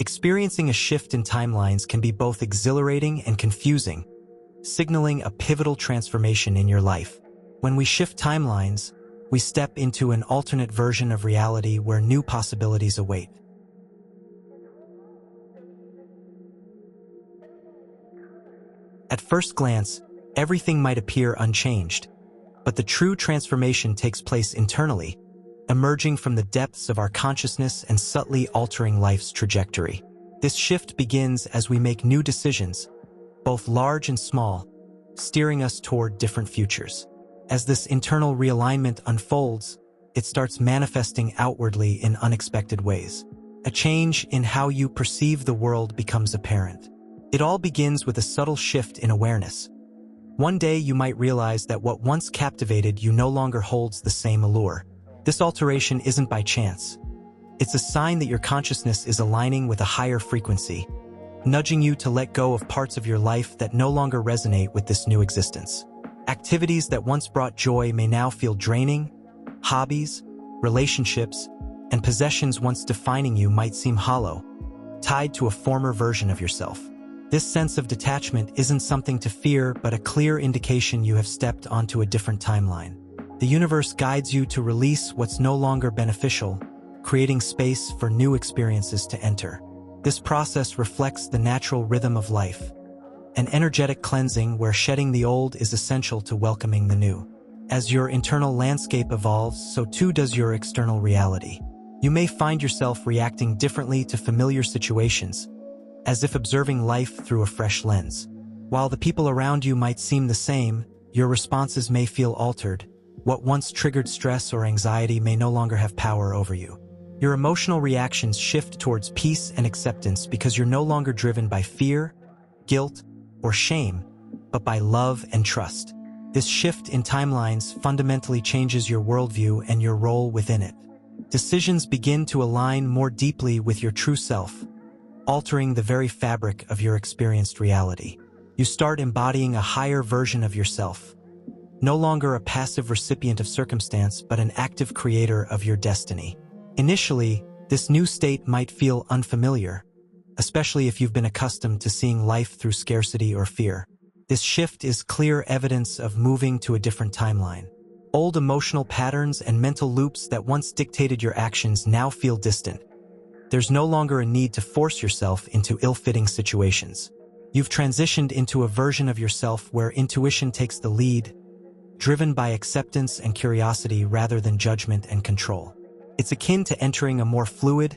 Experiencing a shift in timelines can be both exhilarating and confusing, signaling a pivotal transformation in your life. When we shift timelines, we step into an alternate version of reality where new possibilities await. At first glance, everything might appear unchanged, but the true transformation takes place internally, emerging from the depths of our consciousness and subtly altering life's trajectory. This shift begins as we make new decisions, both large and small, steering us toward different futures. As this internal realignment unfolds, it starts manifesting outwardly in unexpected ways. A change in how you perceive the world becomes apparent. It all begins with a subtle shift in awareness. One day you might realize that what once captivated you no longer holds the same allure. This alteration isn't by chance. It's a sign that your consciousness is aligning with a higher frequency, nudging you to let go of parts of your life that no longer resonate with this new existence. Activities that once brought joy may now feel draining. Hobbies, relationships, and possessions once defining you might seem hollow, tied to a former version of yourself. This sense of detachment isn't something to fear, but a clear indication you have stepped onto a different timeline. The universe guides you to release what's no longer beneficial, creating space for new experiences to enter. This process reflects the natural rhythm of life, an energetic cleansing where shedding the old is essential to welcoming the new. As your internal landscape evolves, so too does your external reality. You may find yourself reacting differently to familiar situations, as if observing life through a fresh lens. While the people around you might seem the same, your responses may feel altered. What once triggered stress or anxiety may no longer have power over you. Your emotional reactions shift towards peace and acceptance because you're no longer driven by fear, guilt, or shame, but by love and trust. This shift in timelines fundamentally changes your worldview and your role within it. Decisions begin to align more deeply with your true self, altering the very fabric of your experienced reality. You start embodying a higher version of yourself, no longer a passive recipient of circumstance, but an active creator of your destiny. Initially, this new state might feel unfamiliar, especially if you've been accustomed to seeing life through scarcity or fear. This shift is clear evidence of moving to a different timeline. Old emotional patterns and mental loops that once dictated your actions now feel distant. There's no longer a need to force yourself into ill-fitting situations. You've transitioned into a version of yourself where intuition takes the lead, driven by acceptance and curiosity rather than judgment and control. It's akin to entering a more fluid,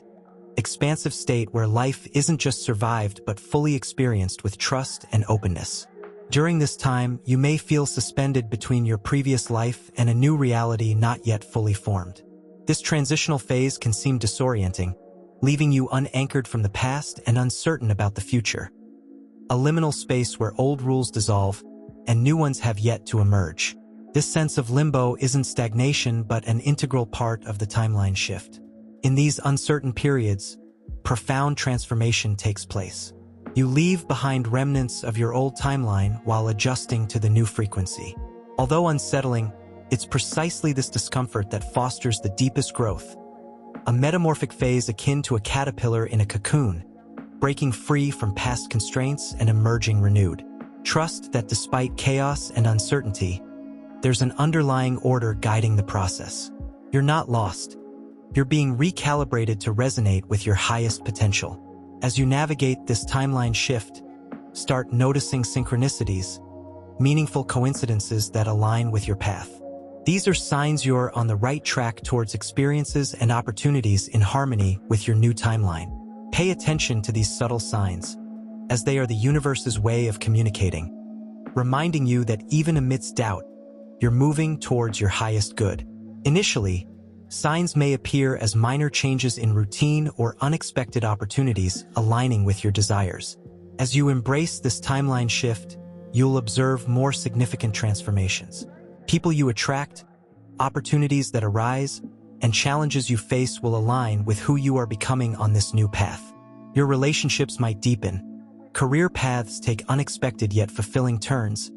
expansive state where life isn't just survived but fully experienced with trust and openness. During this time, you may feel suspended between your previous life and a new reality not yet fully formed. This transitional phase can seem disorienting, leaving you unanchored from the past and uncertain about the future. A liminal space where old rules dissolve and new ones have yet to emerge. This sense of limbo isn't stagnation but an integral part of the timeline shift. In these uncertain periods, profound transformation takes place. You leave behind remnants of your old timeline while adjusting to the new frequency. Although unsettling, it's precisely this discomfort that fosters the deepest growth. A metamorphic phase akin to a caterpillar in a cocoon, breaking free from past constraints and emerging renewed. Trust that despite chaos and uncertainty, there's an underlying order guiding the process. You're not lost. You're being recalibrated to resonate with your highest potential. As you navigate this timeline shift, start noticing synchronicities, meaningful coincidences that align with your path. These are signs you're on the right track towards experiences and opportunities in harmony with your new timeline. Pay attention to these subtle signs, as they are the universe's way of communicating, reminding you that even amidst doubt, you're moving towards your highest good. Initially, signs may appear as minor changes in routine or unexpected opportunities aligning with your desires. As you embrace this timeline shift, you'll observe more significant transformations. People you attract, opportunities that arise, and challenges you face will align with who you are becoming on this new path. Your relationships might deepen, career paths take unexpected yet fulfilling turns,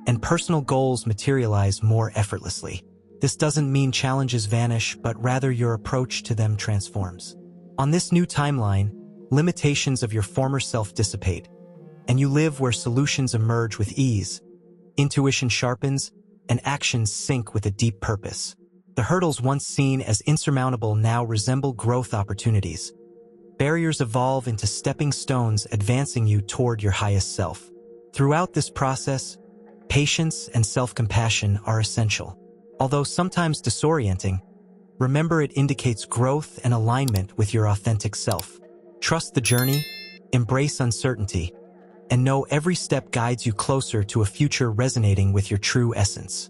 and personal goals materialize more effortlessly. This doesn't mean challenges vanish, but rather your approach to them transforms. On this new timeline, limitations of your former self dissipate, and you live where solutions emerge with ease, intuition sharpens, and actions sync with a deep purpose. The hurdles once seen as insurmountable now resemble growth opportunities. Barriers evolve into stepping stones advancing you toward your highest self. Throughout this process, patience and self-compassion are essential. Although sometimes disorienting, remember it indicates growth and alignment with your authentic self. Trust the journey, embrace uncertainty, and know every step guides you closer to a future resonating with your true essence.